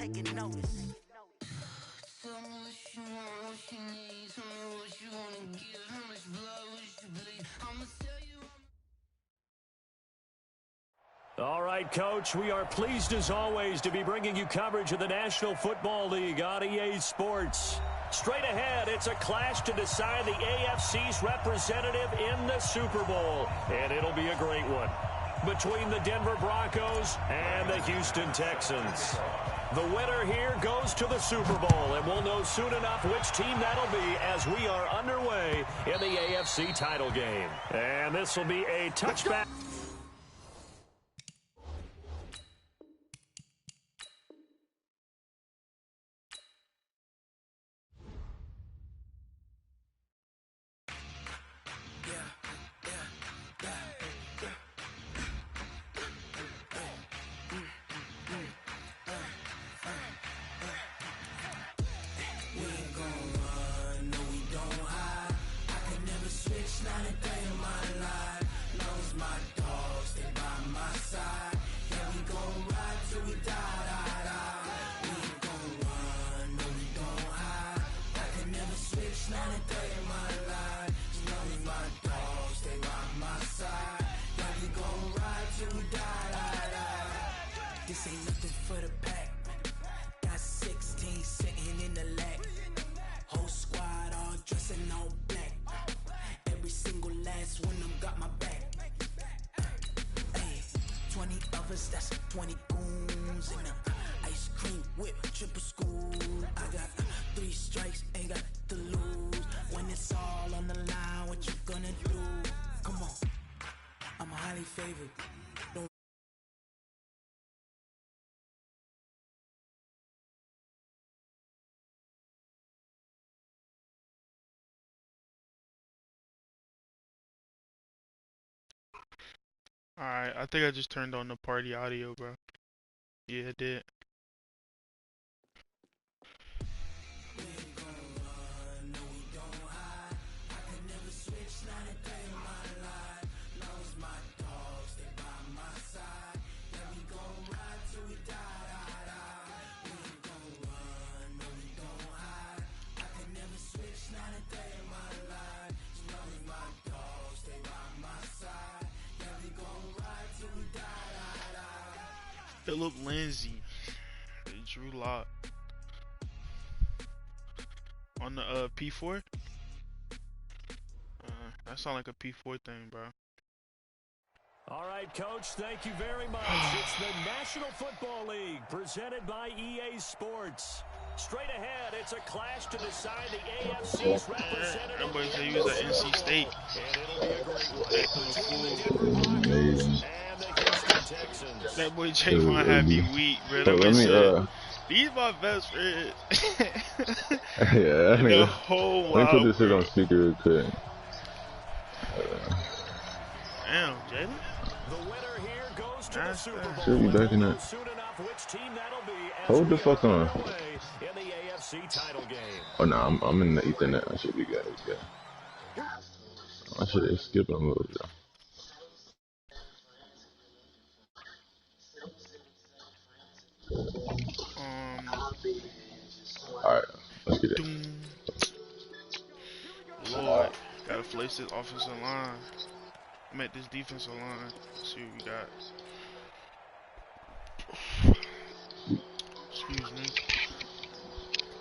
taking notice. Tell me what you want, what you need. Tell me what you wanna give. How much blood would you bleed? I'ma tell you. All right, Coach, we are pleased as always to be bringing you coverage of the National Football League on EA Sports. Straight ahead, it's a clash to decide the AFC's representative in the Super Bowl, and it'll be a great one, between the Denver Broncos and the Houston Texans. The winner here goes to the Super Bowl, and we'll know soon enough which team that'll be as we are underway in the AFC title game. And this will be a touchback. This ain't nothing for the pack. Got 16 sitting in the lap. Whole squad all dressing all black. Every single last one of them got my back. Hey, 20 of us, that's 20 goons in them. Ice cream whip, triple school. I got 3 strikes, ain't got to lose. When it's all on the line, what you gonna do? Come on, I'm highly favored. Don't Alright, I think I just turned on the party audio, bro. Yeah, it did. Philip Lindsay, Drew Lock on the P4. That sound like a P4 thing, bro. All right, Coach, thank you very much. It's the National Football League presented by EA Sports. Straight ahead, it's a clash to decide the AFC's representative. Everybody say he was at NC State. And it'll be a great one between the Denver Broncos and the Houston Texans. That boy Javon had me weak, bro. That boy said, these my best friends. Yeah, I mean, the whole let me put this shit on speaker real quick. Damn, Jalen. The winner here goes to the Super Bowl. Should be back in that. Hold the fuck on. In the AFC title game. Oh no, I'm in the Ethernet. I should be good. I should have skipped a move though. Alright, let's get it. Lord, gotta place this offensive line. I'm at this defensive line. Let's see what we got. Excuse me.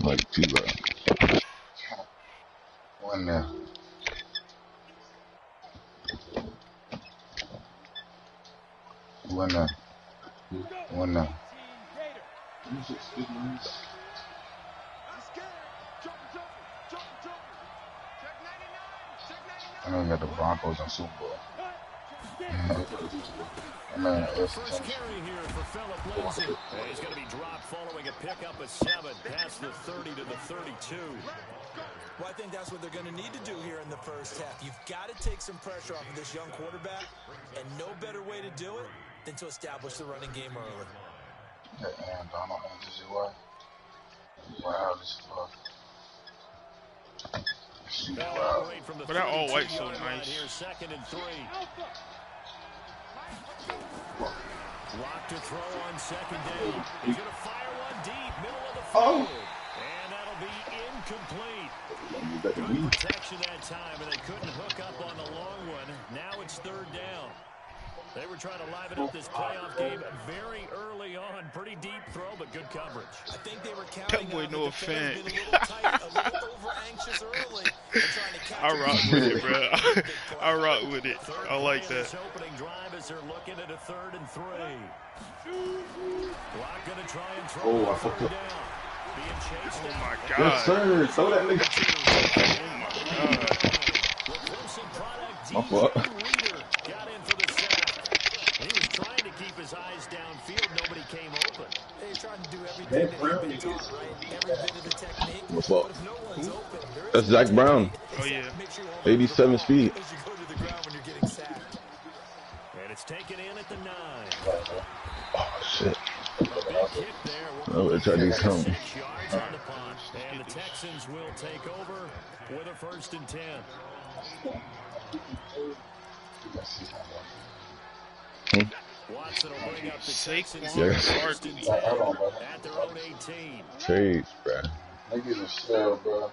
Like two, bro. One now. One now. One now. I know you got the Broncos on Super Bowl. First carry here for Philip Lindsay. He's going to be dropped following a pickup of 7 past the 30 to the 32. Well, I think that's what they're going to need to do here in the first half. You've got to take some pressure off of this young quarterback, and no better way to do it than to establish the running game early. And Donald Andrews, wow, this fuck. Wow. But that all white so nice. Here, 2nd and 3. Lock to throw on 2nd down. He's going to fire one deep, middle of the Oh. field. And that'll be incomplete. Good protection that time, and they couldn't hook up on the long one. Now it's third down. They were trying to liven up this playoff game very early on. Pretty deep throw, but good coverage. I think they were counting That boy on no the defenders offense. being a little tight, a little over-anxious early, and trying to catch I rock him. with it, bro. I rock with it. Third I like play of that. this opening drive as they're looking at a 3rd and 3. Block going to try and throw Oh, I on fucked third up. down. Being chased Oh down. my Yes, god. sir. Throw that nigga. Oh my god. The Clemson product, My fault. DJ Reader, got in for the sack. He was trying to keep his eyes downfield. Nobody came open. They're trying to do everything that you've been taught, right? Every bit of the technique. My fault. But if no one's open, there That's is no Zach Brown. technique Oh, yeah. except make sure you hold on to the 87 ball speed. as you go to the ground when you're getting sacked. And it's taken in at the 9. Oh, shit. Big kick there. Oh, let's try to do something. 6 yards on the punt. And the Texans will take over with a 1st and 10. Watson will bring up the Texans Saquon Yes. first and 10 at their own 18. Trades, bro. Niggas are sell, bro.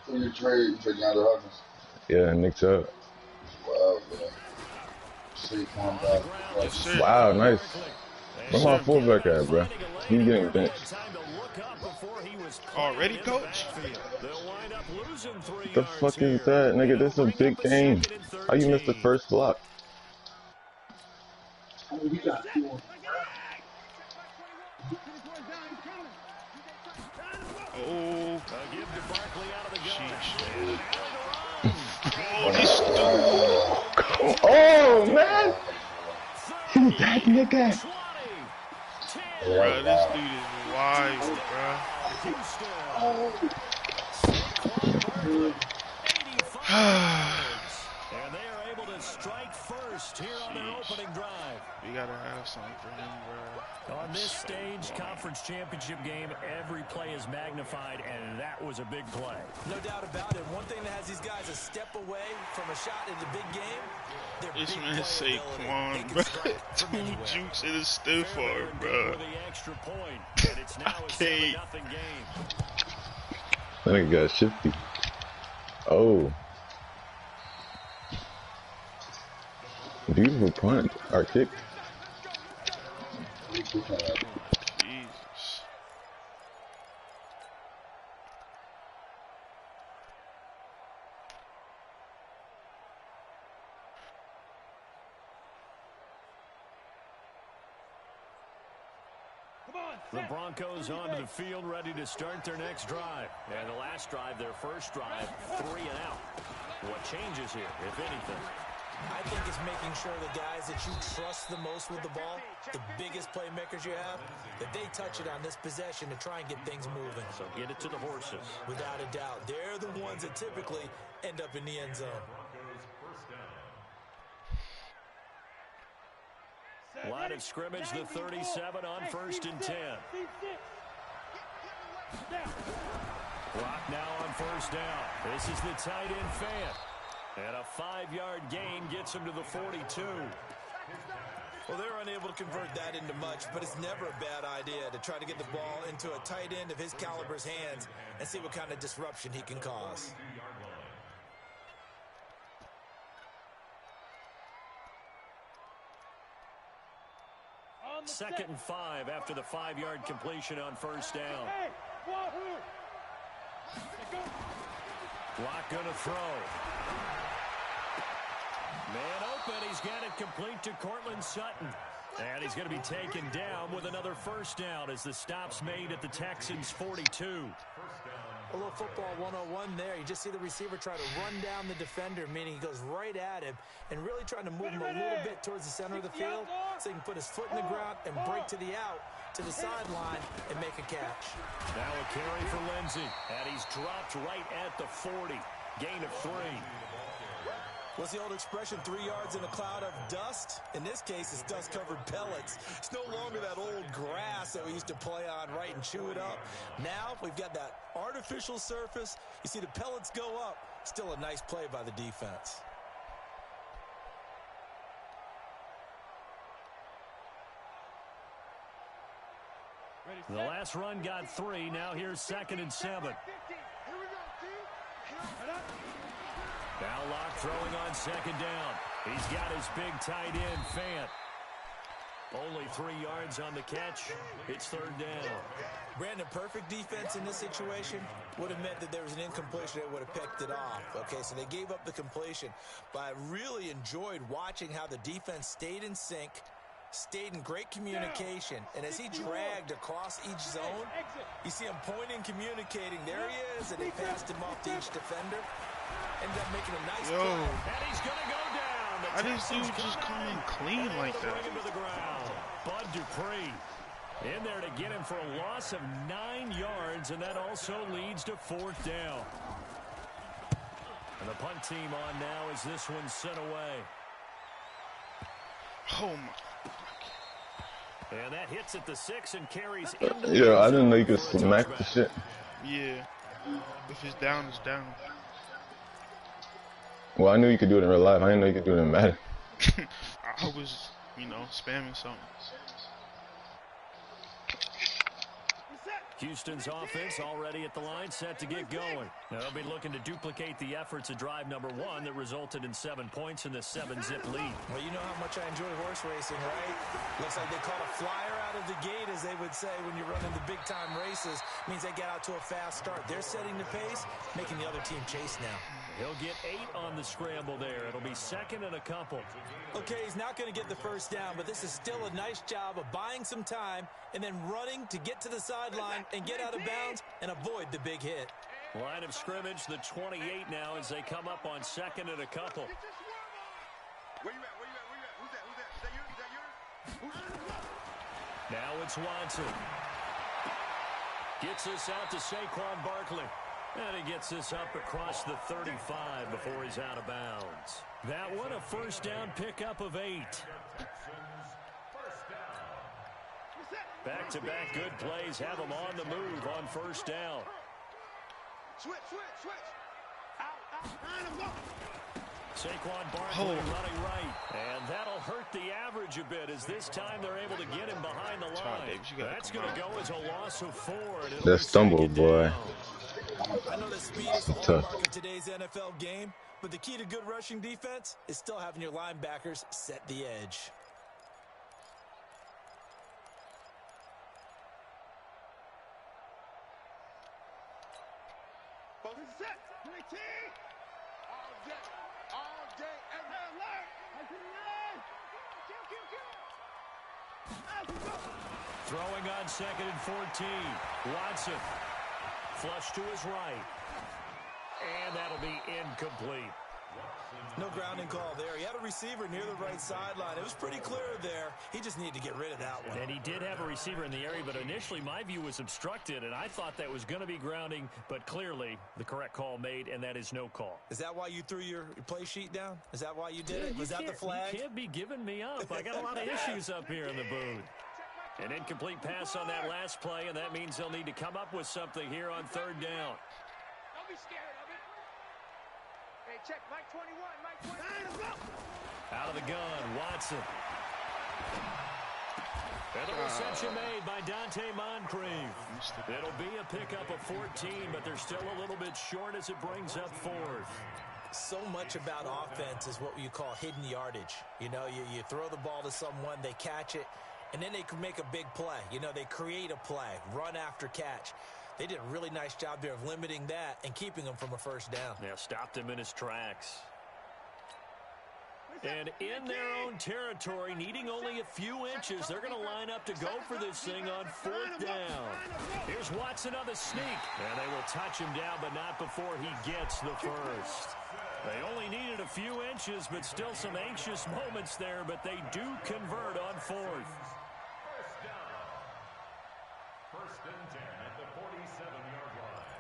Who you trade? You trade DeAndre Hopkins? Yeah, Nick's up. Wow, bro. Saquon back. Yes, sir. Wow, nice. Where my fullback at, bro? He getting benched. Already, coach? The fuck is that, nigga? This is a big game. How you missed the first block? Oh, sheesh. Oh, he's stupid. Oh, man! He that nigga. Bro, this dude is wild, bro. And they are able to strike first here on their opening drive. We gotta have something for him, bro. On this stage, conference championship game, every play is magnified, and that was a big play. No doubt about it. One thing that has these guys a step away from a shot in the big game, their This big man playability. Saquon, They can bro. strike from 2 anywhere. jukes in his stiff Fairbairn arm, good bro. with the extra point, and it's now a 7-0 game. That nigga got shifty. Oh. Beautiful punt. Or kick. Jesus. The Broncos onto the field, ready to start their next drive. And the last drive, their first drive, 3 and out. What changes here, if anything? I think it's making sure the guys that you trust the most with the ball, the biggest playmakers you have, that they touch it on this possession to try and get things moving. So get it to the horses. Without a doubt, they're the ones that typically end up in the end zone. Line of scrimmage, the 37 on 1st and 10. Clock now on 1st down. This is the tight end Fant. And a 5-yard gain gets him to the 42. Well, they're unable to convert that into much, but it's never a bad idea to try to get the ball into a tight end of his caliber's hands and see what kind of disruption he can cause. Second and 5 after the 5-yard completion on 1st down. Block going to throw. Man open, he's got it complete to Cortland Sutton. And he's going to be taken down with another 1st down as the stop's made at the Texans' 42. A little football 101 there. You just see the receiver try to run down the defender, meaning he goes right at him and really trying to move him a little bit towards the center of the field so he can put his foot in the ground and break to the out, to the sideline, and make a catch. Now a carry for Lindsey, and he's dropped right at the 40. Gain of 3. What's the old expression, 3 yards in a cloud of dust? In this case, it's dust-covered pellets. It's no longer that old grass that we used to play on, right, and chew it up. Now we've got that artificial surface. You see the pellets go up. Still a nice play by the defense. The last run got 3. Now here's 2nd and 7. Now Locke throwing on 2nd down. He's got his big tight end, Fant. Only 3 yards on the catch. It's 3rd down. Brandon, perfect defense in this situation would have meant that there was an incompletion that would have picked it off. Okay, so they gave up the completion. But I really enjoyed watching how the defense stayed in sync, stayed in great communication. And as he dragged across each zone, you see him pointing, communicating. There he is, and they passed him off to each defender. Ended up making a nice play. And he's going to go down. How does dude just come in clean like that? Bring him to the ground. Bud Dupree in there to get him for a loss of 9 yards, and that also leads to 4th down. And the punt team on now as this one's sent away. Oh my. And that hits at the 6 and carries into the Yeah, I didn't know you could smack the shit. Yeah. If it's down, it's down. Well, I knew you could do it in real life. I didn't know you could do it in Madden. I was, you know, spamming something. Houston's offense already at the line, set to get going. Now, they'll be looking to duplicate the efforts of drive number 1 that resulted in 7 points in the 7-zip lead. Well, you know how much I enjoy horse racing, right? Looks like they caught a flyer out of the gate, as they would say when you're running the big-time races. Means they get out to a fast start. They're setting the pace, making the other team chase now. He'll get 8 on the scramble there. It'll be 2nd and a couple. Okay, he's not going to get the first down, but this is still a nice job of buying some time and then running to get to the sideline and get out of bounds and avoid the big hit. Line of scrimmage, the 28 now as they come up on 2nd and a couple. Where you at? Where you at? Where you at? Who's that? Who's that? Is that yours? Now it's Watson. Gets this out to Saquon Barkley. And he gets this up across the 35 before he's out of bounds. That one, a 1st down pickup of 8. Back-to-back good plays have him on the move on 1st down. Switch. Out. Saquon Barkley running right. And that'll hurt the average a bit as this time they're able to get him behind the line. That's going to go as a loss of 4. That stumble, boy. I know that speed is the hallmark of today's NFL game, but the key to good rushing defense is still having your linebackers set the edge. Set. 19. All day, every Throwing on 2nd and 14. Watson. Flush to his right. And that'll be incomplete. No grounding call there. He had a receiver near the right sideline. It was pretty clear there. He just needed to get rid of that one. And he did have a receiver in the area, but initially my view was obstructed, and I thought that was going to be grounding, but clearly the correct call made, and that is no call. Is that why you threw your play sheet down? Is that why you did it? Was that the flag? You can't be giving me up. I got a lot of issues up here in the booth. An incomplete pass on that last play, and that means they'll need to come up with something here on 3rd down. Don't be scared of it. Hey, check Mike 21. Mike 21. Out of the gun, Watson. And the reception made by Dante Moncrief. It'll be a pickup of 14, but they're still a little bit short as it brings up 4th. So much about offense is what you call hidden yardage. You know, you throw the ball to someone, they catch it, and then they can make a big play. You know, they create a play, run after catch. They did a really nice job there of limiting that and keeping him from a 1st down. Yeah, stopped him in his tracks. And in their own territory, needing only a few inches, they're going to line up to go for this thing on 4th down. Here's Watson on the sneak. And they will touch him down, but not before he gets the 1st. They only needed a few inches, but still some anxious moments there, but they do convert on 4th. 1st and 10 at the 47-yard line.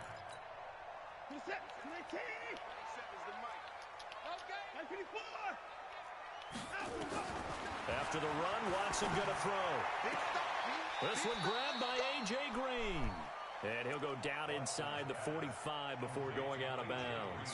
After the run, Watson going to throw. This one grabbed by A.J. Green. And he'll go down inside the 45 before going out of bounds.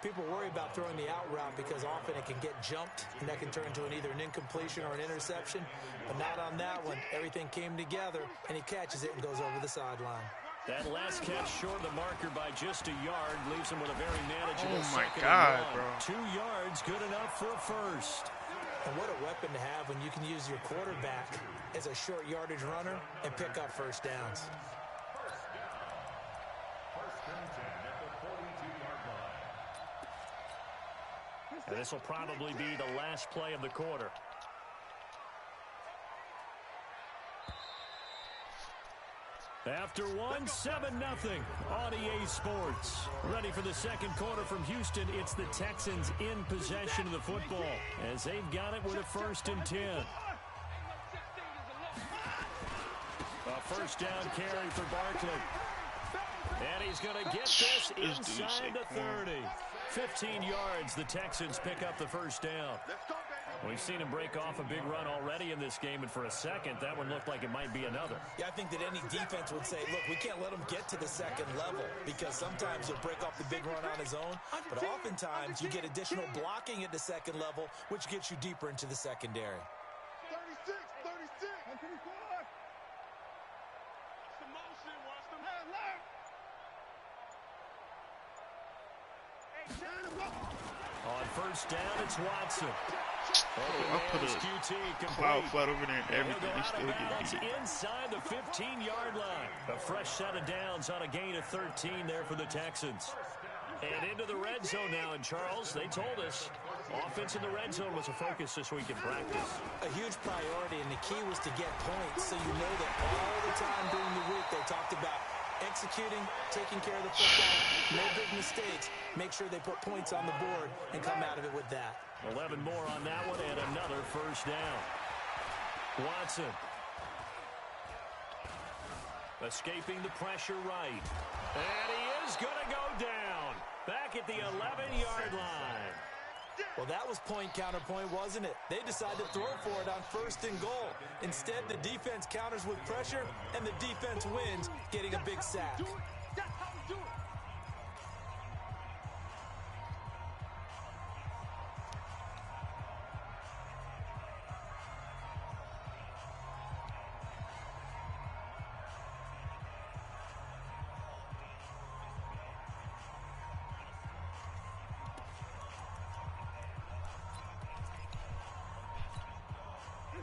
People worry about throwing the out route because often it can get jumped, and that can turn into either an incompletion or an interception. But not on that one. Everything came together, and he catches it and goes over the sideline. That last catch short of the marker by just a yard leaves him with a very manageable second God, and bro. 2 yards, good enough for a first. And what a weapon to have when you can use your quarterback as a short yardage runner and pick up first downs. First and 10 at the 42-yard line. And this will probably be the last play of the quarter. After one, 7-0 on EA Sports. Ready for the second quarter from Houston. It's the Texans in possession of the football as they've got it with a 1st and 10. A first down carry for Barkley. And he's going to get this inside the 30. 15 yards, the Texans pick up the first down. We've seen him break off a big run already in this game, and for a second, that one looked like it might be another. Yeah, I think that any defense would say, look, we can't let him get to the second level because sometimes he'll break off the big run on his own, but oftentimes you get additional blocking at the second level, which gets you deeper into the secondary. 36. That's pretty good. Some motion, watch them have left. On first down, it's Watson. I put a cloud flat over there and everything. He still get beat. Inside the 15-yard line. A fresh set of downs on a gain of 13 there for the Texans. And into the red zone now. And Charles, they told us offense in the red zone was a focus this week in practice. A huge priority, and the key was to get points. So you know that all the time during the week they talked about executing, taking care of the football, no big mistakes. Make sure they put points on the board and come out of it with that. 11 more on that one and another first down. Watson. Escaping the pressure right. And he is going to go down. Back at the 11-yard line. Well, that was point counterpoint, wasn't it? They decided to throw for it on 1st and goal. Instead, the defense counters with pressure, and the defense wins, getting a big sack.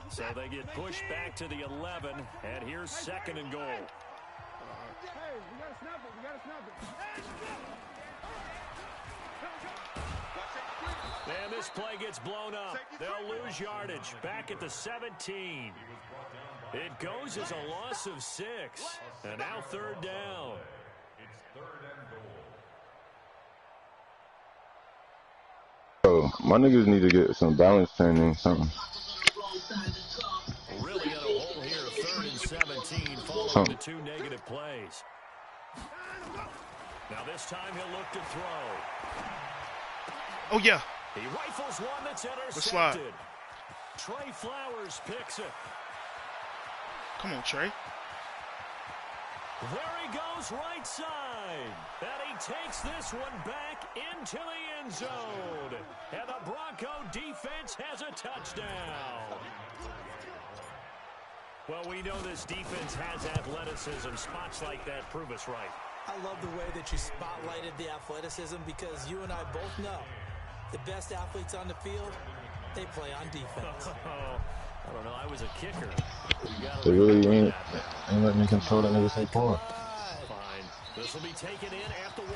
So they get pushed back to the 11, and here's 2nd and goal. Hey, we gotta snap it. And this play gets blown up. They'll lose yardage. Back at the 17. It goes as a loss of 6. And now 3rd down. It's 3rd and Bro, goal. my niggas need to get some balance training, something. Really in a hole here. 3rd and 17 following the 2 negative plays. Now this time he'll look to throw. Oh, yeah. He rifles one that's Let's slide. intercepted. Trey Flowers picks it. Come on, Trey. There he goes right side. And he takes this one back into the end zone. And the Bronco defense has a touchdown. Well, we know this defense has athleticism. Spots like that prove us right. I love the way that you spotlighted the athleticism because you and I both know the best athletes on the field, they play on defense. I don't know. I was a kicker. They really ain't letting me control that nigga say point. Fine. This will be taken in at the 1.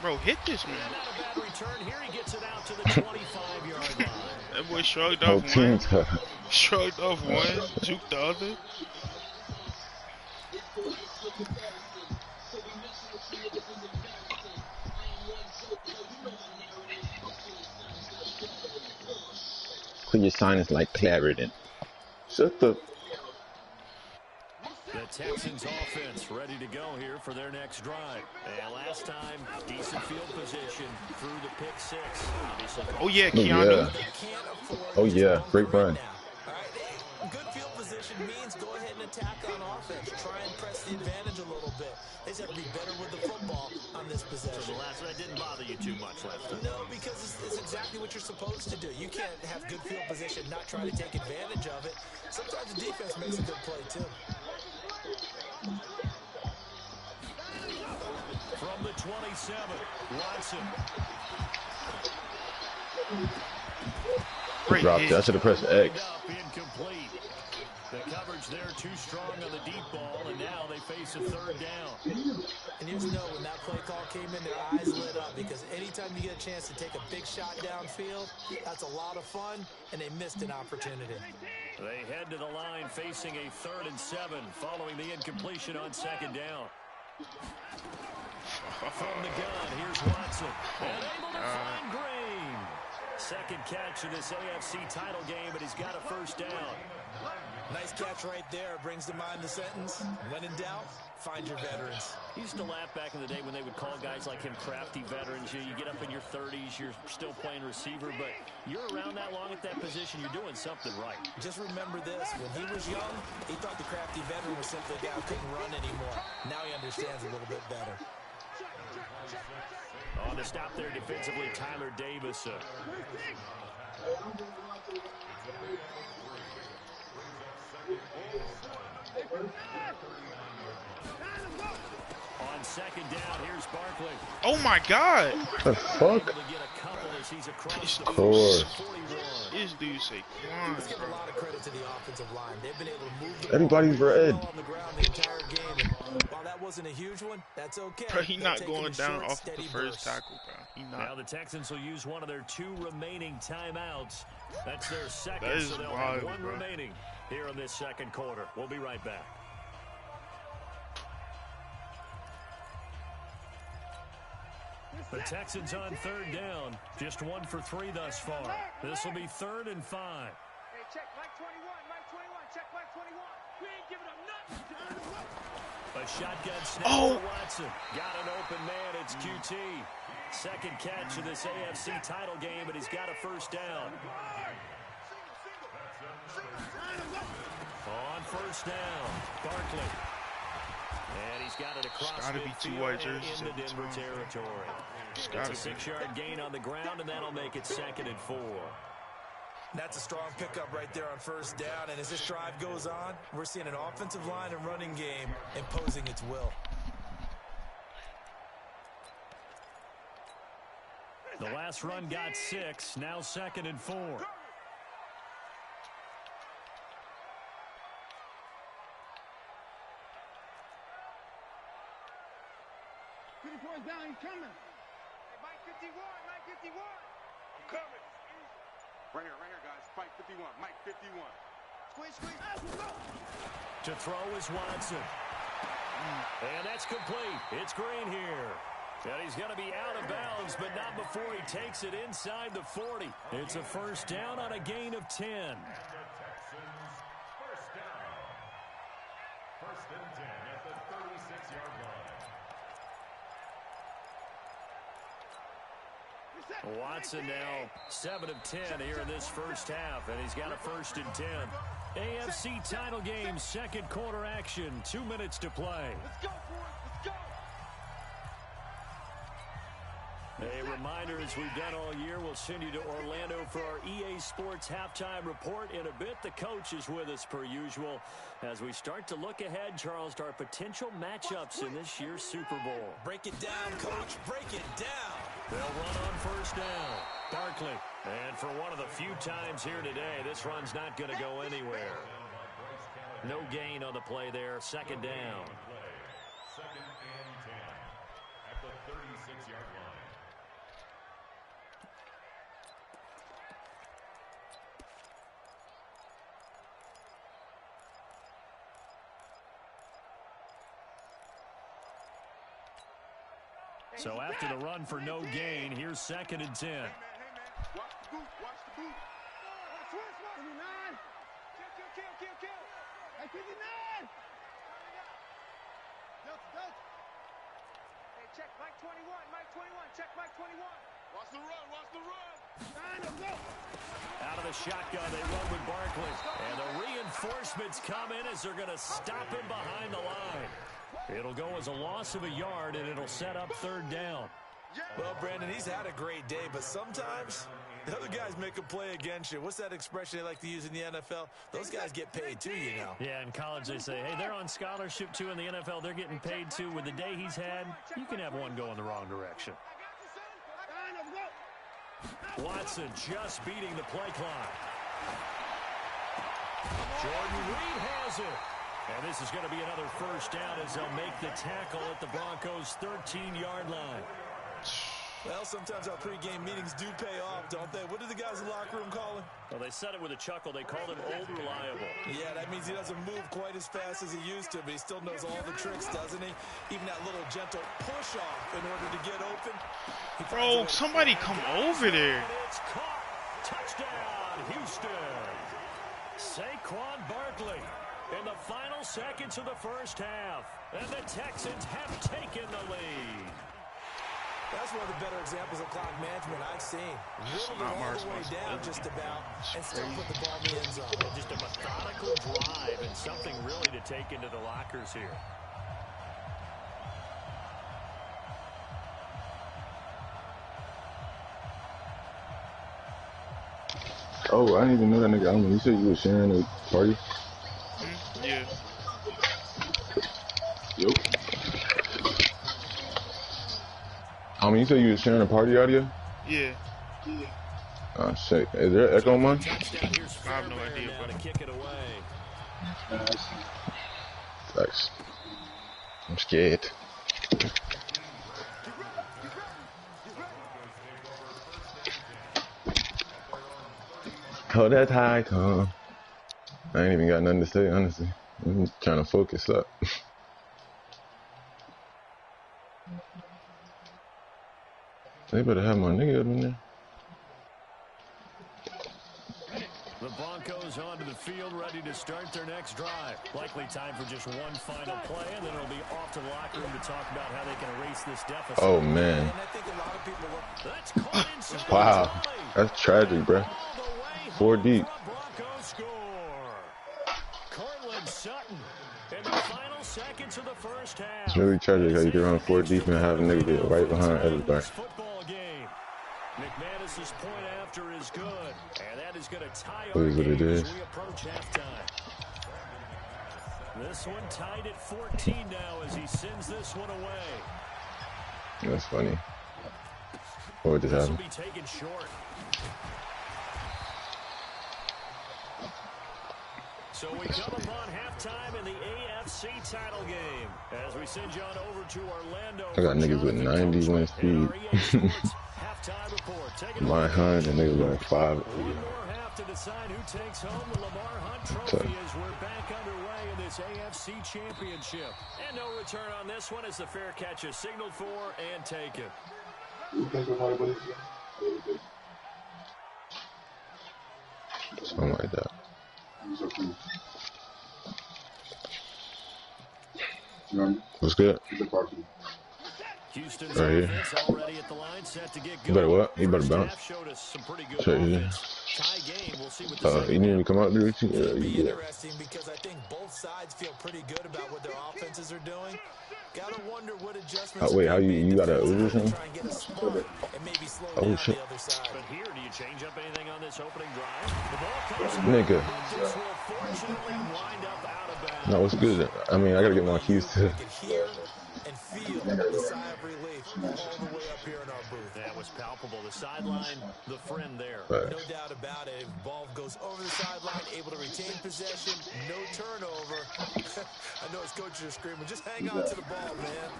Bro, hit this man. And not a bad return. Here he gets it out to the 25-yard line. That boy shrugged Oh, off one. team time. Shrugged off one. Juked the other. Clear sinus like Claritin. Shut the. The Texans offense ready to go here for their next drive. And last time, decent field position through the pick 6. Obviously, Oh, yeah, Oh, Keanu. yeah. Oh, yeah. Great run. All right, good field position means go ahead and attack on offense. Try and press the advantage a little bit. They just have to be better with the football on this possession. So the last one didn't bother you too much last time? No, because it's exactly what you're supposed to do. You can't have good field position, not try to take advantage of it. Sometimes the defense makes a good play, too. From the 27, Watson. Great Dropped hit. it. I should have pressed X. Incomplete. The coverage there too strong on the deep ball, and now they face a third down. And you just know when that play call came in, their eyes lit up, because anytime you get a chance to take a big shot downfield, that's a lot of fun, and they missed an opportunity. They head to the line facing a 3rd and 7 following the incompletion on 2nd down. From the gun, here's Watson. And able to find Green. Second catch of this AFC title game, and he's got a first down. Nice catch right there. Brings to mind the sentence, when in doubt, find your veterans. He used to laugh back in the day when they would call guys like him crafty veterans. You get up in your 30s, you're still playing receiver, but you're around that long at that position, you're doing something right. Just remember this, when he was young, he thought the crafty veteran was simply a guy who couldn't run anymore. Now he understands a little bit better. On the stop there defensively, Tyler Davis. On 2nd down, here's Barkley. Oh my God! The fuck? Of course. This dude say Let's give a lot of credit to the offensive line. They've been able to move the Everybody's red. ball on the ground the entire game. And while that wasn't a huge one, that's okay. Bro, he They're not taking going a down short, off the steady first burst. tackle, bro. He Now not. the Texans will use one of their 2 remaining timeouts. That's their second, That is so they'll wild, have 1 bro. remaining here in this 2nd quarter. We'll be right back. The Texans on 3rd down, just 1 for 3 thus far. This will be 3rd and 5. Hey, check Mike 21, Mike 21, check Mike 21. We ain't giving up nothing. A shotgun snap for Watson. Got an open man, it's QT. Second catch of this AFC title game, and he's got a first down. On 1st down, Barkley. And he's got it across Gotta be 2 white jerseys into at the Denver time. territory. It's gotta a be. 6-yard gain on the ground, and that'll make it 2nd and 4. That's a strong pickup right there on 1st down. And as this drive goes on, we're seeing an offensive line and running game imposing its will. The last run got 6, now 2nd and 4. 54's down, he's coming. Hey, Mike 51, Mike 51. I'm coming. Right here, guys. Mike 51, Mike 51. Squeeze, squeeze. Let's go. To throw is Watson. And that's complete. It's Green here. And he's going to be out of bounds, but not before he takes it inside the 40. It's a first down on a gain of 10. And the Texans, first down. 1st and 10 at the 36-yard line. Watson now 7 of 10 here in this first half, and he's got a 1st and 10. AFC title game, 2nd quarter action, 2 minutes to play. Let's go, boys. Let's go. A reminder, as we've done all year, we'll send you to Orlando for our EA Sports halftime report. In a bit, the coach is with us per usual as we start to look ahead, Charles, to our potential matchups in this year's Super Bowl. Break it down, coach. Break it down. They'll run on 1st down. Barkley. And for one of the few times here today, this run's not going to go anywhere. No gain on the play there. 2nd down. 2nd and 10 at the 36-yard line. So after the run for no gain, here's 2nd and 10. Hey, man. Watch the boot. Watch the boot. Switch, 59. Kill. Hey, 59. Hey, check Mike 21, Mike 21, check Mike 21. Out of the shotgun, they run with Barkley. And the reinforcements come in as they're going to stop him behind the line. It'll go as a loss of a yard, and it'll set up 3rd down. Well, Brandon, he's had a great day, but sometimes the other guys make a play against you. What's that expression they like to use in the NFL? Those guys get paid too, you know. Yeah, in college they say, hey, they're on scholarship too. In the NFL, they're getting paid too. With the day he's had, you can have one go in the wrong direction. Watson just beating the play clock. Jordan Reed has it. And this is going to be another 1st down as they'll make the tackle at the Broncos' 13-yard line. Well, sometimes our pregame meetings do pay off, don't they? What do the guys in the locker room call him? Well, they said it with a chuckle. They called him Old Reliable. Yeah, that means he doesn't move quite as fast as he used to, but he still knows all the tricks, doesn't he? Even that little gentle push-off in order to get open. Bro, somebody come over there. It's caught. Touchdown, Houston. Saquon Barkley in the final seconds of the 1st half. And the Texans have taken the lead. That's one of the better examples of clock management I've seen. Whittled it all the way down just about and still put the ball in the end zone. Just a methodical drive and something really to take into the lockers here. Oh, I didn't even know that nigga. I mean, you said you were sharing a party? Yeah. Yo. I mean, you said you were sharing a party audio? Yeah. Oh, shit. Is there echo on mine? I have no idea, bro. Kick it away. Thanks. I'm scared. Oh, that's high, Tom. I ain't even got nothing to say, honestly. I'm trying to focus up. They better have my nigga up in there. The Broncos onto the field, ready to start their next drive. Likely time for just one final play, and then it'll be off to the locker room to talk about how they can erase this deficit. Oh, man. Wow. That's tragic, bro. 4 deep. It's really tragic how you can run 4 deep and have a nigga get right behind everybody. McManus's point after is good, and that is going to tie our game as we approach halftime. This one tied at 14 now as he sends this one away. That's funny. What just happened? This will be taken short. So we come upon halftime in the AFC title game as we send you on over to Orlando. I got niggas with 90 win speed. My 100 and niggas like 5. One more half to decide who takes home the Lamar Hunt trophy as we're back underway in this AFC Championship. And no return on this one as the fair catch is signaled for and taken. Something like that. What's good? Houston's right here. already at the line, set to get You better what? You better bounce. Check here. You need to come out there? It'll be interesting because I think both sides feel pretty good about what their offenses are doing. Gotta wonder what adjustments. Oh, wait, how you got a Uber or something? Oh, shit. But here, do you change up anything on this opening drive? The ball comes Nigga. This will fortunately wind up out of bounds. No, it's good. I mean, I gotta get my keys to. And feel the sigh of relief all the way up here in our booth. That was palpable. The sideline, the friend there. Right. No doubt about it. Ball goes over the sideline, able to retain possession, no turnover. I know his coaches are screaming, just hang on to the ball, man.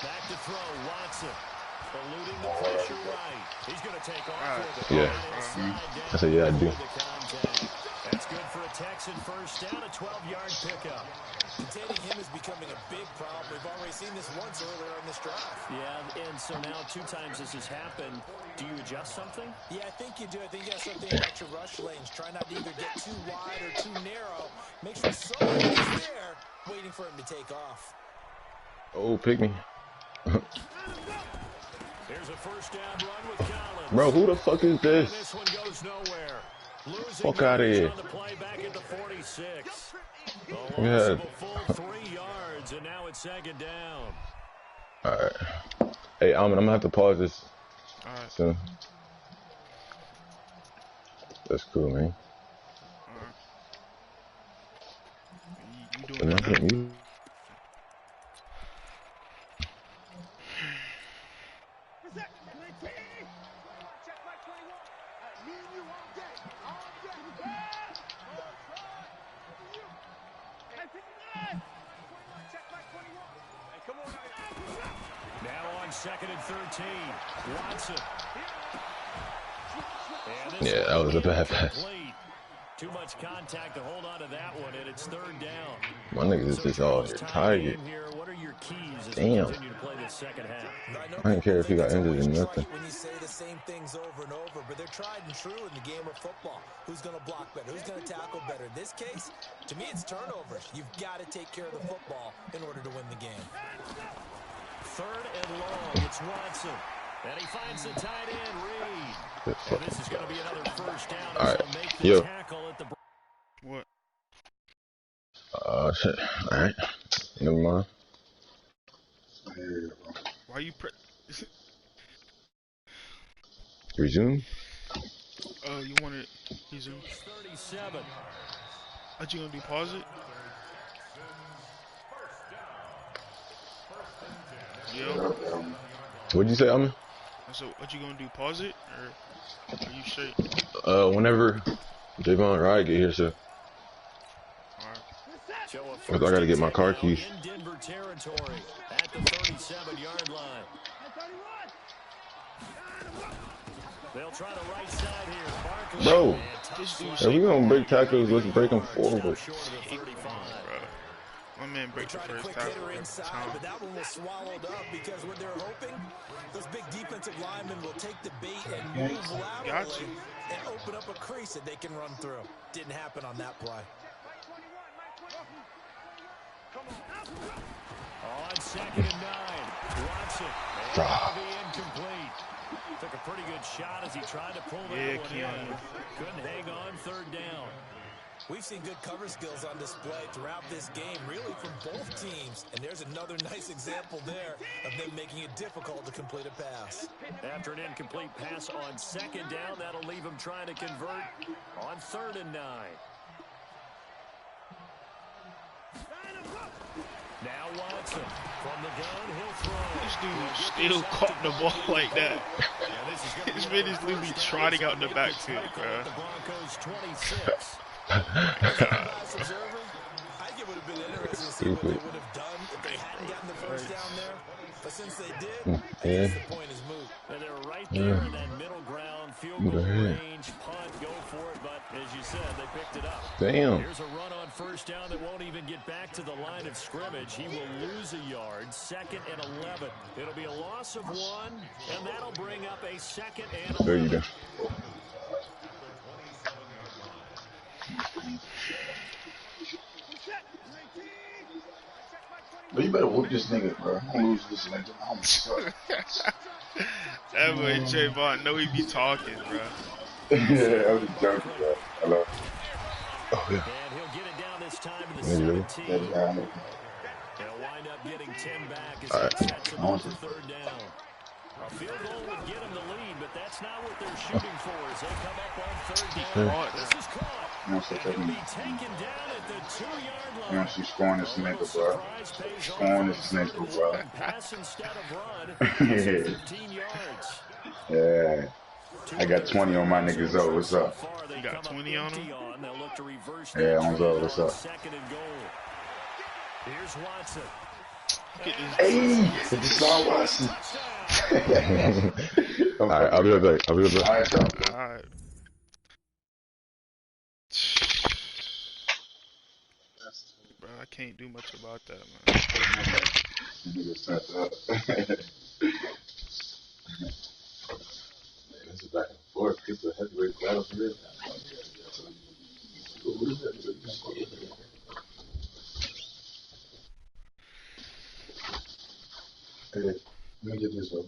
Back to throw, Watson. Eluding the pressure right. He's going to take off with it. Yeah. I said, yeah, I do. That's good for a Texan first down, a 12-yard pickup. Containing him is becoming a big problem. We've already seen this once earlier in this drive. Yeah, and so now 2 times this has happened. Do you adjust something? Yeah, I think you do. I think you got something about your rush lanes. Try not to either get too wide or too narrow. Make sure someone is there waiting for him to take off. Oh, pick me. Here's a first down run with Collins. Bro, who the fuck is And this? this one goes nowhere. Losing Fuck out of yardage here. on the play back at the 46. A loss Yeah. of a full 3 yards, and now it's second down. Alright. Hey, I'm gonna have to pause this Alright. soon. That's cool, man. Alright. You But doing that nothing, now? you- Now on 2nd and 13. Watson. And this Yeah, that was a bad pass. incomplete. Too much contact to hold on to that one, and it's 3rd down. My niggas is So just all Charles, your tie target. game here. What are your keys as Damn. we continue to play this second half? I don't care if he got injured or nothing. When you say the same things over and over, but they're tried and true in the game of football. Who's going to block better? Who's going to tackle better? In this case, to me, it's turnovers. You've got to take care of the football in order to win the game. 3rd and long. It's Watson. And he finds the tight end, Reed. And this is going to be another first down as Alright. they'll make the Yo. tackle at the... What? Shit. Alright. Never mind. Why you Resume? you wanted resume? 37. What you gonna do? Pause it? Yo. What'd you say, Alman? So what you gonna do? Pause it or are you straight? Whenever Javon Ride get here, so. I gotta get my car keys. In Denver territory at the 37-yard line. They'll try the right side here. Barkley. Bro, This dude if we gonna break tackles, let's break them forward. My man break the Tried a first quick tackle hitter every inside, time. but that one was swallowed up because what they're hoping, those big defensive linemen will take the bait and move laterally and open up a crease that they can run through. Didn't happen on that play. On 2nd and 9, Watson. And it'll be incomplete. Took a pretty good shot as he tried to pull that one in. Couldn't hang on 3rd down. We've seen good cover skills on display throughout this game, really from both teams. And there's another nice example there of them making it difficult to complete a pass. After an incomplete pass on 2nd down, that'll leave him trying to convert on 3rd and 9. Now Watson from the gun, he'll throw. This dude still caught the ball like that. This man is literally trotting out in the backfield, bro. The Broncos 26. I think it would have been interesting to see what they would have done if they hadn't gotten the first down there. But since they did, I guess the point is moot. And they were right there in that middle ground, field goal range, punt, go for it. But as you said, they picked it up. Damn. Here's a run on 1st down that won't even get back to the line of scrimmage. He will lose a yard. 2nd and 11. It'll be a loss of 1, and that'll bring up a 2nd and 11. There you go. But you better whoop this nigga, bro. I'm gonna lose this nigga. Oh my god. That boy Javon know he be talking, bro. Yeah, I was just joking, bro. Hello. Oh, yeah. And he'll get it down this time to the Maybe really. 17. Yeah, They'll wind up getting 10 back as All right. he sets them up for 3rd down. A field goal would get them the lead, but that's not what they're shooting for as they come up on 3rd down. This is caught. You know, so And he'll be taken down at the 2-yard line. you know, she's scoring this nigga, bro. Scoring this nigga, bro. Pass instead of run. 15 yards. Yeah. I got 20 on my niggas, though. What's up? You got 20 on him? They'll look to reverse Yeah, that on Zoe, what's up? 2nd and goal. Here's Watson. Hey, it's Deshaun Watson. Alright, I'll be right back. I'll be right back. Alright, y'all. Alright. Bro, I can't do much about that, man. Nigga sent up. This is back and forth. It's a heavyweight battle for this. Hey, let me get this up.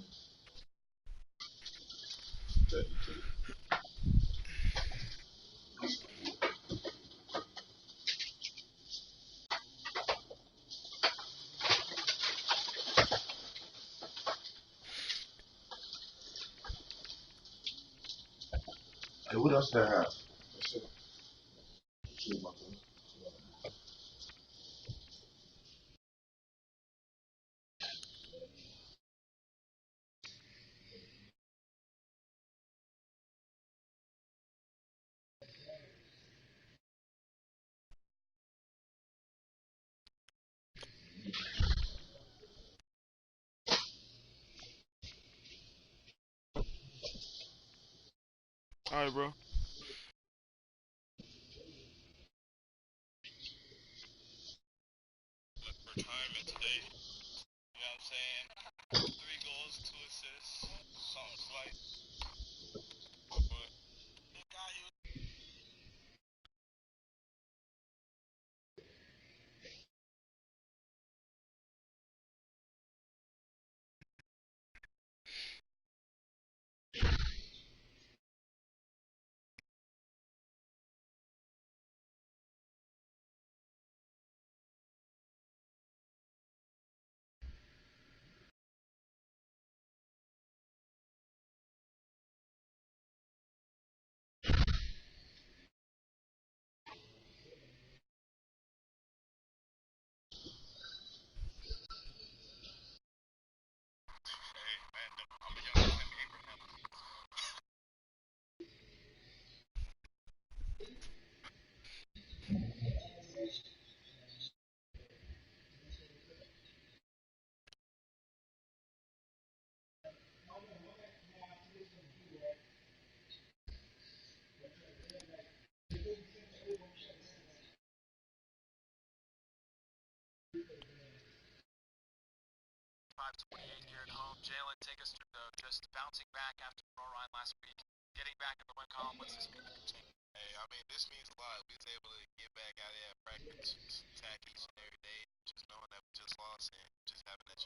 Hey, what else did I have? Alright, bro. Retirement today. You know what I'm saying? 3 goals, 2 assists, something slight. But the guy who I'm a young Tim Abraham. Here at home. Jalen, take us through just bouncing back after Ryan last week, getting back in the win column. What's this mean for your team? Hey, I mean, this means a lot. We was able to get back out there at practice, attack each and every day, just knowing that we just lost and just having that.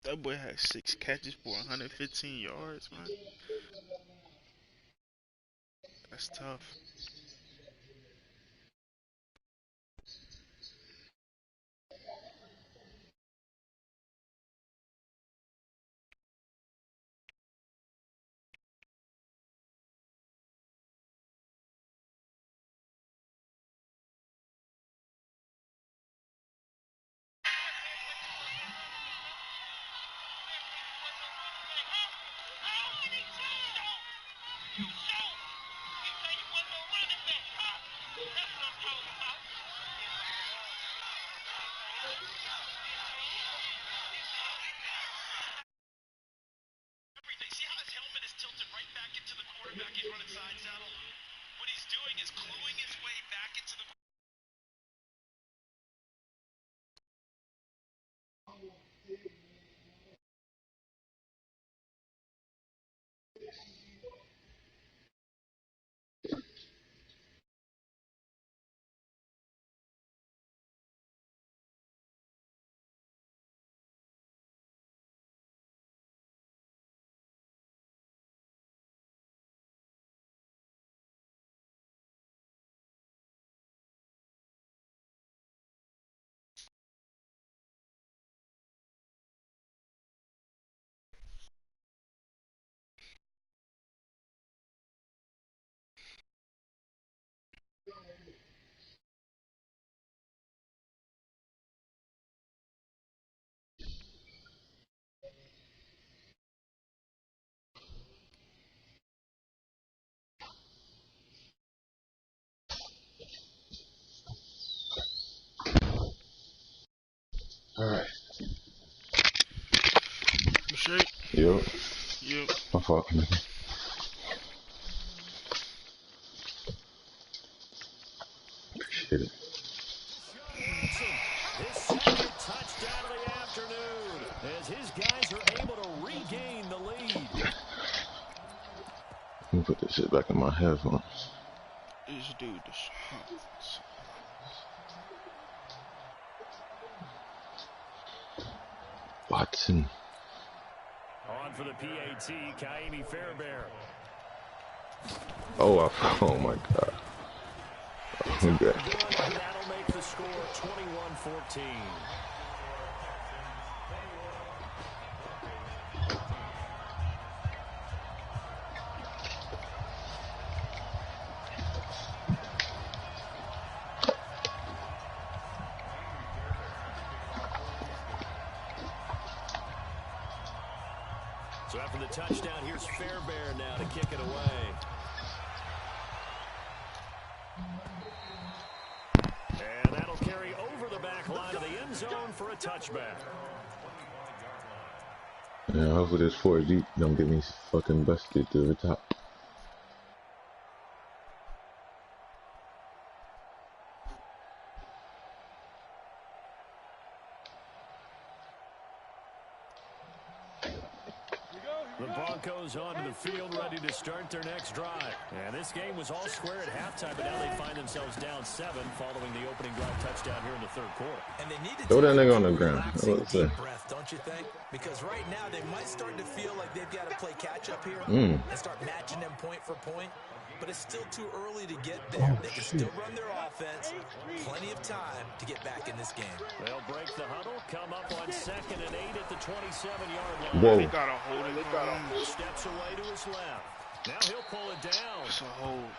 That boy had 6 catches for 115 yards, man. That's tough. See how his helmet is tilted right back into the quarterback? He's running side saddle. What he's doing is cluing his way back into the. Alright. Straight. Yo. Yep. My fault, nigga. Appreciate it. His second touchdown of the afternoon as his guys are able to regain the lead. Let me put this shit back in my headphones. This dude is Watson. On for the PAT, Kaimi Fairbairn. Oh, oh my God. I'm good. That'll make the score 21-14. So after the touchdown, here's Fairbairn now to kick it away. And that'll carry over the back line of the end zone for a touchback. Yeah, hopefully this 4 deep don't get me fucking busted to the top. The Broncos onto the field, ready to start their next drive. And this game was all square at halftime, but now they find themselves down 7 following the opening drive touchdown here in the third quarter. And they need to throw that nigga on the ground. deep breath, don't you think? Because right now they might start to feel like they've got to play catch up here and start matching them point for point. But it's still too early to get there. They can still run their offense. Plenty of time to get back in this game. They'll break the huddle, come up on 2nd and 8 at the 27-yard line. Whoa. They got a hold of it. Steps away to his left. Now he'll pull it down. It's a hold.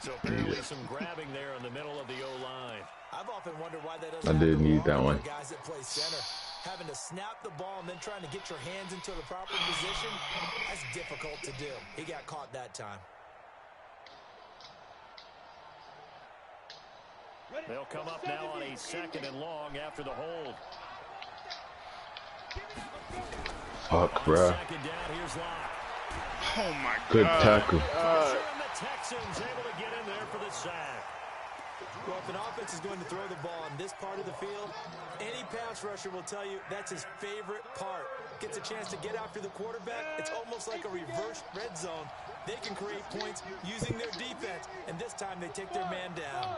So apparently some grabbing there in the middle of the O-line. I've often wondered why that doesn't I did need that one. Guys that play center, having to snap the ball and then trying to get your hands into the proper position, that's difficult to do. He got caught that time. They'll come up now on a 2nd and long after the hold. Fuck, bruh. 2nd down, here's Locke. Oh my God. Good tackle. And the Texans able to get in there for the sack. Well, if an offense is going to throw the ball in this part of the field, any pass rusher will tell you that's his favorite part. Gets a chance to get after the quarterback. It's almost like a reverse red zone. They can create points using their defense, and this time they take their man down.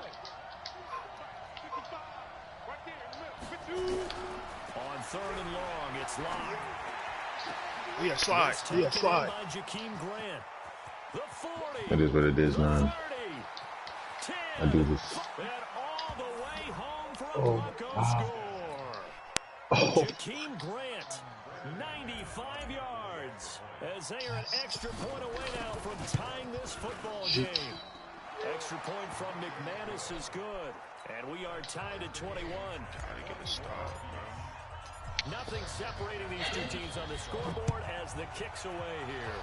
On 3rd and long, it's Locke. Yeah, slide. Yeah, slide. By Jakeem Grant. The 40. It is what it is, man. 30, 10, I do this. and all the way home for a Bronco score. Jakeem Grant, 95 yards, as they are an extra point away now from tying this football game. Extra point from McManus is good, and we are tied at 21. Gotta get a stop, bro. Nothing separating these two teams on the scoreboard as the kick's away here.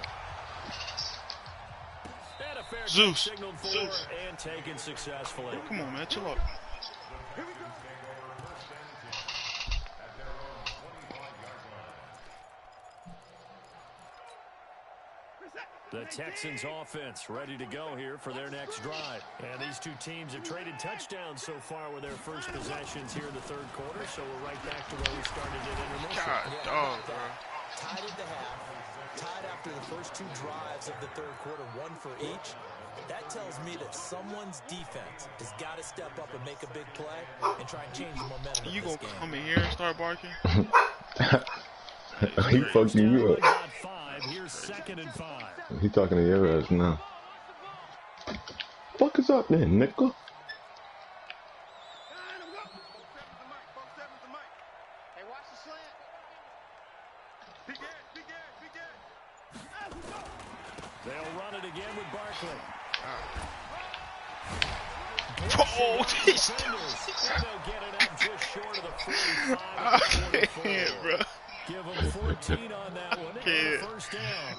And a fair kick signaled for and taken successfully. Come on, man, chill up. The Texans offense ready to go here for their next drive. And these two teams have traded touchdowns so far with their first possessions here in the third quarter. So we're right back to where we started at intermission. God, dog, bro. Tied at the half. Tied after the first 2 drives of the third quarter, 1 for each. That tells me that someone's defense has got to step up and make a big play and try and change the momentum of You this gonna game. come in here and start barking? He fucking you up. Got 5. Here's 2nd and 5. He talking to your ass now. Fuck is up then, nigga? Hey, watch the slant. Big ass. They'll run it again with Barkley. Oh, this They'll get it up just short of the 45. I can't, bro. Give them 14 on that one. They got a first down.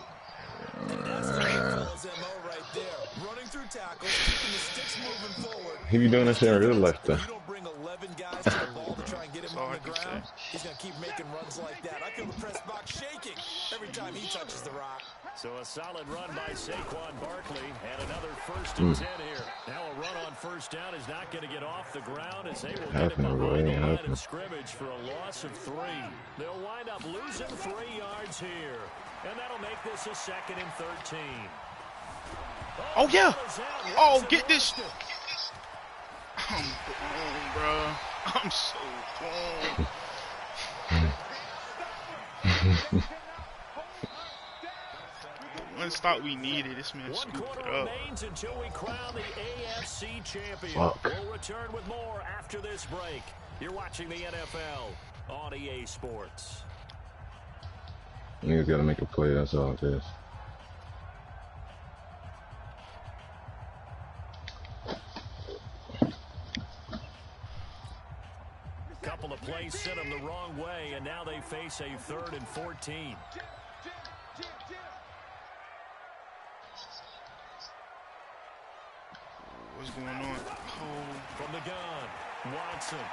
That's the Buffalo's MO right there. Running through tackles, keeping the sticks moving forward. He be doing that shit in real life, though. You don't bring 11 guys to the ball to try and get him on the ground. He's going to keep making runs like that. I feel the press box shaking every time he touches the rock. So a solid run by Saquon Barkley and another 1st and 10 here. Now a run on first down is not going to get off the ground as they will get it behind the line of scrimmage for a loss of 3. They'll wind up losing 3 yards here. And that'll make this a 2nd and 13. Oh, yeah. Oh, get this. I'm gone, bro. I'm so gone. One stop we needed. This man One scooped quarter it up. remains until we crown the AFC champion. Fuck. We'll return with more after this break. You're watching the NFL on EA Sports. Niggas gotta make a play, that's all it is. Couple of plays sent them the wrong way, and now they face a 3rd and 14. What's going on? Oh. From the gun, Watson.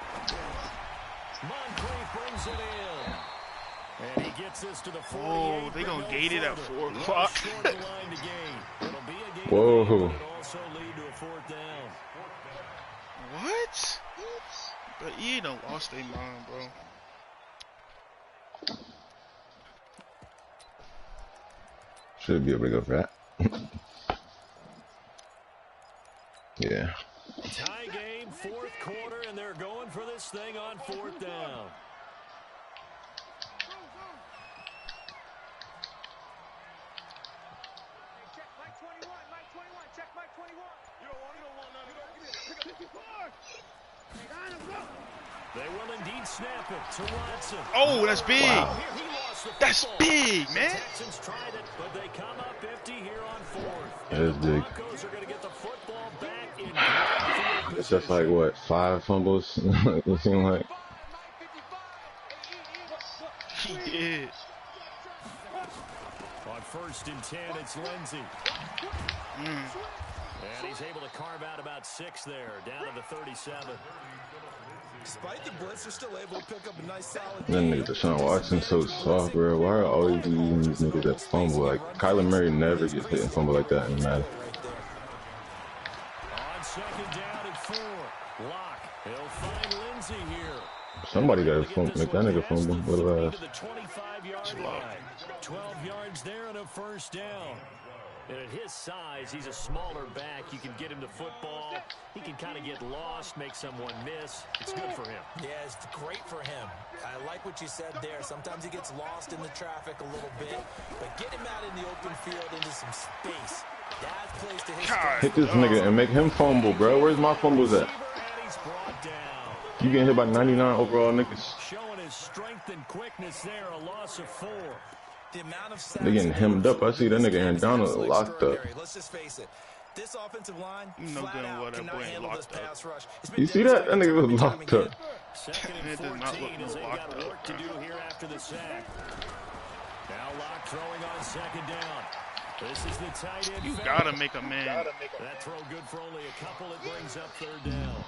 Moncrief brings it in. And he gets this to the 48. Oh, they gonna gate it at 4 o'clock. Whoa. Also lead to a 4th down. What? But he done lost their mind, bro. Should be able to go for that. Yeah. Tie game, 4th quarter, and they're going for this thing on 4th down. Check Mike 21, Mike 21, check Mike 21. You don't want none of that. Pick up 54. They will indeed snap it to Watson. Oh, that's big. Wow. That's big, man. The Texans tried it, but they come up empty here on 4th. That is big. Broncos are going to get the football back in It's just like, what, 5 fumbles? It seemed like. He did. On 1st and 10, it's Lindsey. And he's able to carve out about 6 there, down to the 37. Despite the blitz, they're still able to pick up a nice solid That nigga Deshaun Watson so soft, bro. Why are always using these niggas that fumble? Like, Kyler Murray never gets hit and fumble like that in Madden. On 2nd down at 4, Locke. He'll find Lindsey here. Somebody got to make that nigga fumble. Little ass. 25-yard line. 12 yards there and a 1st down. And at his size, he's a smaller back. You can get him the football. He can kind of get lost, make someone miss. It's good for him. Yeah, it's great for him. I like what you said there. Sometimes he gets lost in the traffic a little bit. But get him out in the open field into some space. That plays to his strength. Hit this nigga and make him fumble, bro. Where's my fumbles at? You getting hit by 99 overall niggas. Showing his strength and quickness there, a loss of 4. The amount of They getting hemmed up. I see that nigga Aaron Donald locked up. Let's just face it. This offensive line, You know damn well that boy ain't locked up. You see that? That nigga was locked up. 2nd and 14 as they got work to do here after the sack. Now Locke throwing on 2nd down. This is the tight end. You gotta make a man. That throw good for only a couple. It brings up 3rd down.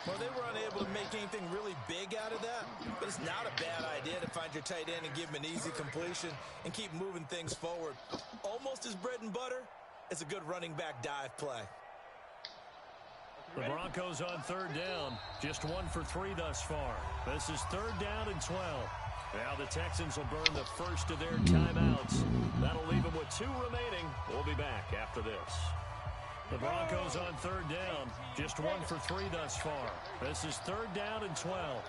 Well, they were unable to make anything really big out of that, but it's not a bad idea to find your tight end and give him an easy completion and keep moving things forward. Almost as bread and butter as a good running back dive play. The Broncos on 3rd down. Just 1 for 3 thus far. This is 3rd down and 12. Now the Texans will burn the first of their timeouts. That'll leave them with 2 remaining. We'll be back after this. The Broncos on 3rd down. Just 1 for 3 thus far. This is 3rd down and 12.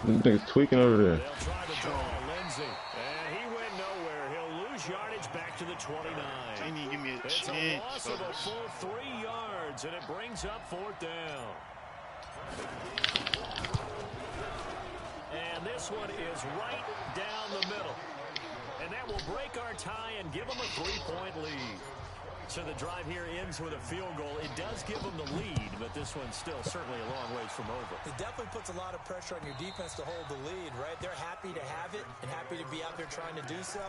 This nigga's tweaking over there. They'll try to draw Lindsey. And he went nowhere. He'll lose yardage back to the 29. They need to give me a It's a chance. loss of a full 3 yards, and it brings up 4th down. And this one is right down the middle. And that will break our tie and give them a 3-point lead. So the drive here ends with a field goal. It does give them the lead, but this one's still certainly a long ways from over. It definitely puts a lot of pressure on your defense to hold the lead, right? They're happy to have it and happy to be out there trying to do so.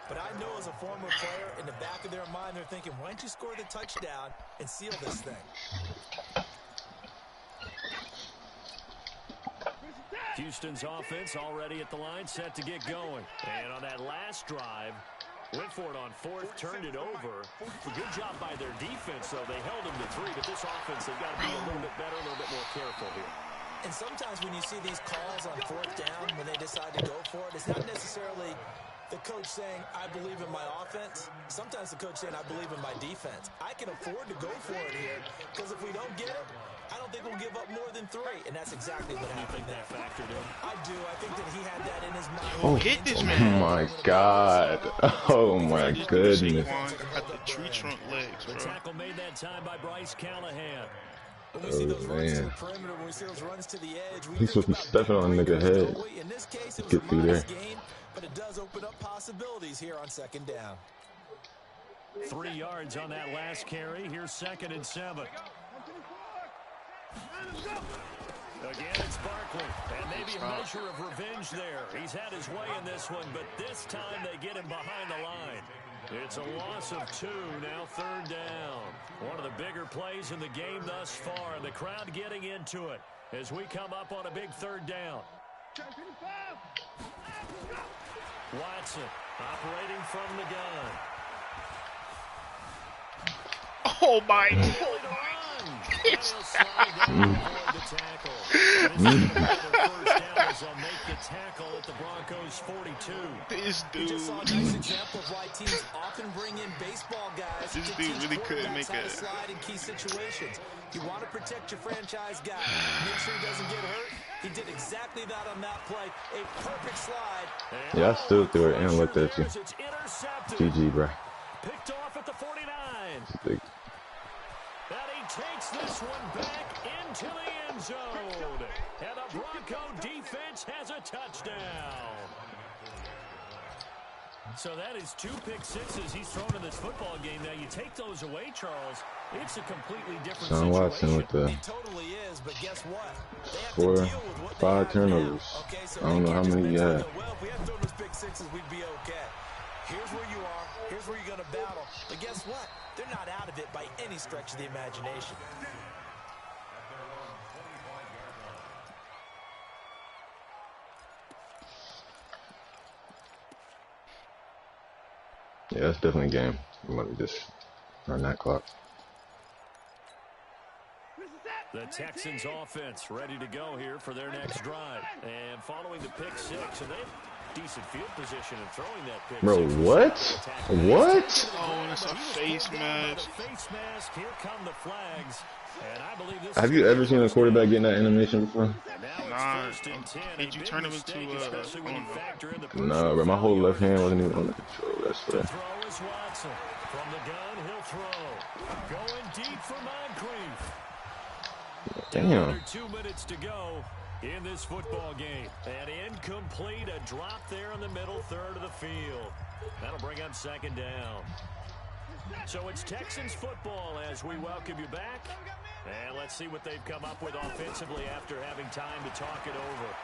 But I know as a former player, in the back of their mind, they're thinking, why don't you score the touchdown and seal this thing? Houston's offense already at the line, set to get going. And on that last drive, went for it on 4th, turned it over. A good job by their defense, though. They held them to 3, but this offense, they've got to be a little bit better, a little bit more careful here. And sometimes when you see these calls on 4th down, when they decide to go for it, it's not necessarily the coach saying, I believe in my offense. Sometimes the coach saying, I believe in my defense. I can afford to go for it here, because if we don't get it, I don't think we'll give up more than 3, and that's exactly what happened there. That factored in? I do. I think Oh, hit this Oh man. my god. Oh my This goodness. Saquon got the tree trunk legs, The bro. tackle made that time by Bryce Callahan. When we see those runs to the Man. perimeter, when we see those runs to the edge, we He's think supposed to be about stepping on a big nigga breakers, head. don't we? In this case, it was a Get through modest there. gain, but it does open up possibilities here on second down. 3 yards on that last carry. Here's 2nd and 7. Again, it's Barkley, and maybe a measure of revenge there. He's had his way in this one, but this time they get him behind the line. It's a loss of 2, now 3rd down. One of the bigger plays in the game thus far, and the crowd getting into it as we come up on a big 3rd down. Watson operating from the gun. Oh my. This dude. Just saw a nice example of why teams often bring in baseball guys. This dude really couldn't make a a slide in key situations. You want to protect your franchise guy. Make sure he doesn't get hurt. He did exactly that on that play. A perfect slide. Yeah, I stood through it and looked at you. GG, bro. Picked off at the 49. Big. And he takes this one back into the end zone. And the Bronco defense has a touchdown. So that is 2 pick sixes he's thrown in this football game. Now you take those away, Charles, it's a completely different Sean Watson with the It totally is, but guess what? They have 4, to deal with what 5 turnovers. Okay, so I don't know how many you had. well, if we had thrown those pick sixes, we'd be okay. Here's where you are. Here's where you're going to battle. But guess what? They're not out of it by any stretch of the imagination. Yeah, that's definitely a game. Let me just run that clock. The Texans offense ready to go here for their next drive. And following the pick 6, and they have decent field position in throwing that pick. Bro, what? What? Oh, it's a face mask. Here come the flags. And I believe this Have you ever seen a quarterback getting that animation before? Nah. Did you turn him into No, bro, my whole left hand wasn't even on the control. That's fair. Throw is Watson. From the gun, he'll throw. Going deep for Moncrief. Damn. Under 2 minutes to go in this football game. And incomplete, a drop there in the middle third of the field. That'll bring up 2nd down. So it's Texans football as we welcome you back. And let's see what they've come up with offensively after having time to talk it over.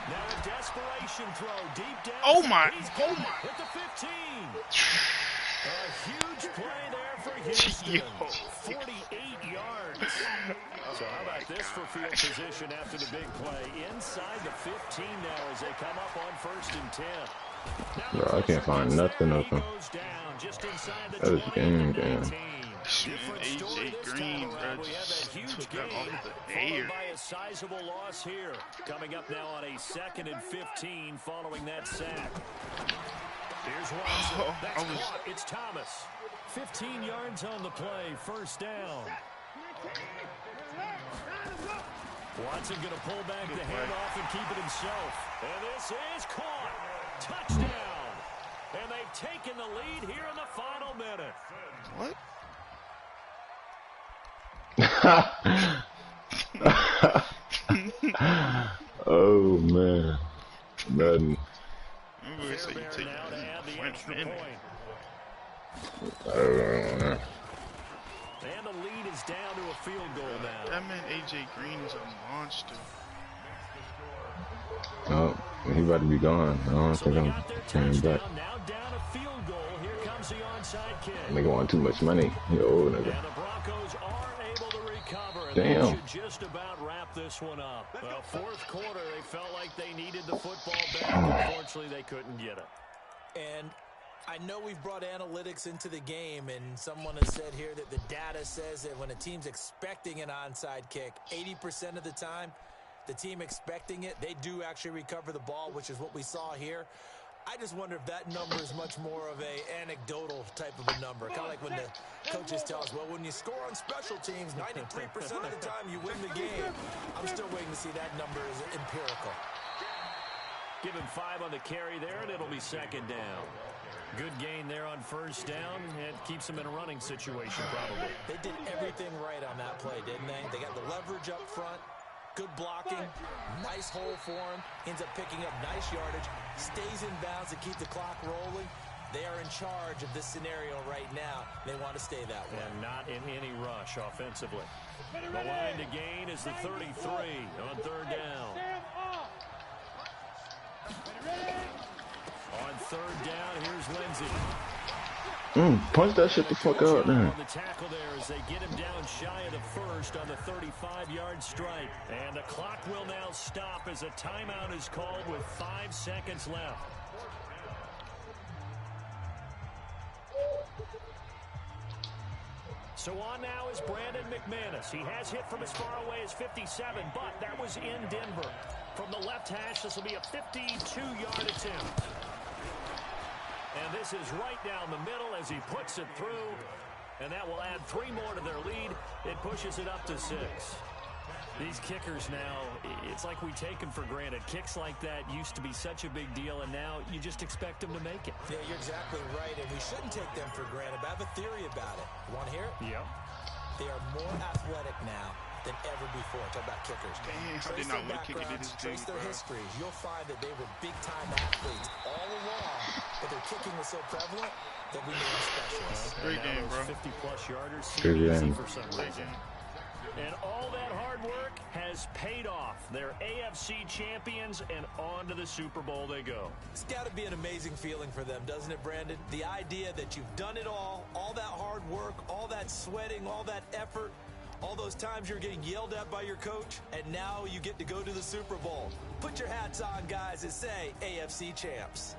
Now a desperation throw deep down. Oh my. He's got it at the 15. A huge play there for Houston. 48 yards. So how about this for field position after the big play? Inside the 15 now as they come up on 1st and 10. Bro, I can't find nothing open. That is game, damn. AJ Green, bro, just took that off the air. By a sizable loss here. Coming up now on a 2nd and 15 following that sack. Here's Watson. That's caught. It's Thomas. 15 yards on the play. 1st down. Watson going to pull back the handoff and keep it himself. And this is caught. Touchdown. And they've taken the lead here in the final minute. What? Oh, man. Madden. Remember they say you take now to add the extra point. And the lead is down to a field goal now. That man AJ Green is a monster. Oh, he about to be gone. I don't think I'm coming back. Now down a field goal. Here comes the onside kick. Nigga want too much money. He old nigga. And the Broncos are able to recover. And damn. They should just about wrap this one up. Well, 4th quarter, they felt like they needed the football back. Unfortunately, they couldn't get it. And I know we've brought analytics into the game, and someone has said here that the data says that when a team's expecting an onside kick, 80% of the time, the team expecting it, they do actually recover the ball, which is what we saw here. I just wonder if that number is much more of a anecdotal type of a number. Kind of like when the coaches tell us, well, when you score on special teams, 93% of the time you win the game. I'm still waiting to see that number is empirical. Give him 5 on the carry there, and it'll be second down. Good gain there on first down. It keeps them in a running situation, probably. They did everything right on that play, didn't they? They got the leverage up front, good blocking, nice hole for him, ends up picking up nice yardage, stays in bounds to keep the clock rolling. They are in charge of this scenario right now. They want to stay that way. And not in any rush offensively. The line to gain is the 33 on third down. On third down, here's Lindsey. Punch that shit the fuck out, man. On the tackle there as they get him down shy of the first on the 35-yard strike. And the clock will now stop as a timeout is called with 5 seconds left. So on now is Brandon McManus. He has hit from as far away as 57, but that was in Denver. From the left hash, this will be a 52-yard attempt. And this is right down the middle as he puts it through. And that will add 3 more to their lead. It pushes it up to 6. These kickers now, it's like we take them for granted. Kicks like that used to be such a big deal, and now you just expect them to make it. Yeah, you're exactly right, and we shouldn't take them for granted. But I have a theory about it. You want to hear it? Yep. They are more athletic now than ever before. Talk about kickers. Damn, I did not want to kick it in this trace dude, their bro. histories. You'll find that they were big-time athletes all along, but their kicking was so prevalent that we made them specialists. Great game, bro. 50-plus yarders Good seem easy game. for some reason. And all that hard work has paid off. They're AFC champions, and on to the Super Bowl they go. It's got to be an amazing feeling for them, doesn't it, Brandon? The idea that you've done it all that hard work, all that sweating, all that effort, all those times you're getting yelled at by your coach, and now you get to go to the Super Bowl. Put your hats on, guys, and say AFC champs.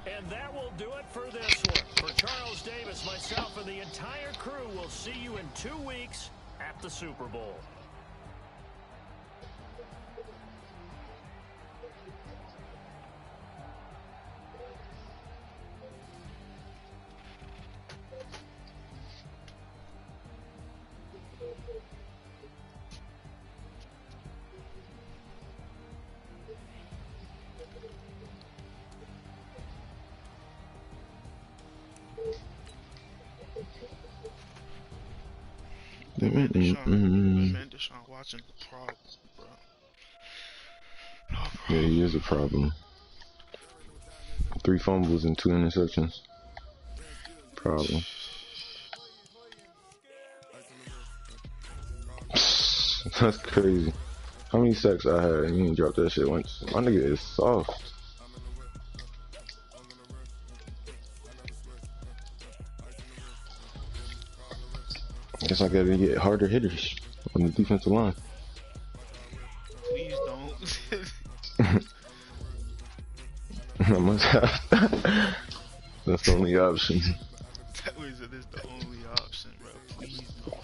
And that will do it for this one. For Charles Davis, myself, and the entire crew, we'll see you in 2 weeks at the Super Bowl. Man, Deshaun Watson, the problem, bro. No problem. Yeah, he is a problem. 3 fumbles and 2 interceptions. Problem. That's crazy. How many sacks I had and he ain't dropped that shit once? My nigga is soft. Guess I gotta get harder hitters on the defensive line. Please don't. I must have. That's the only option. That was the only option, bro. Please don't.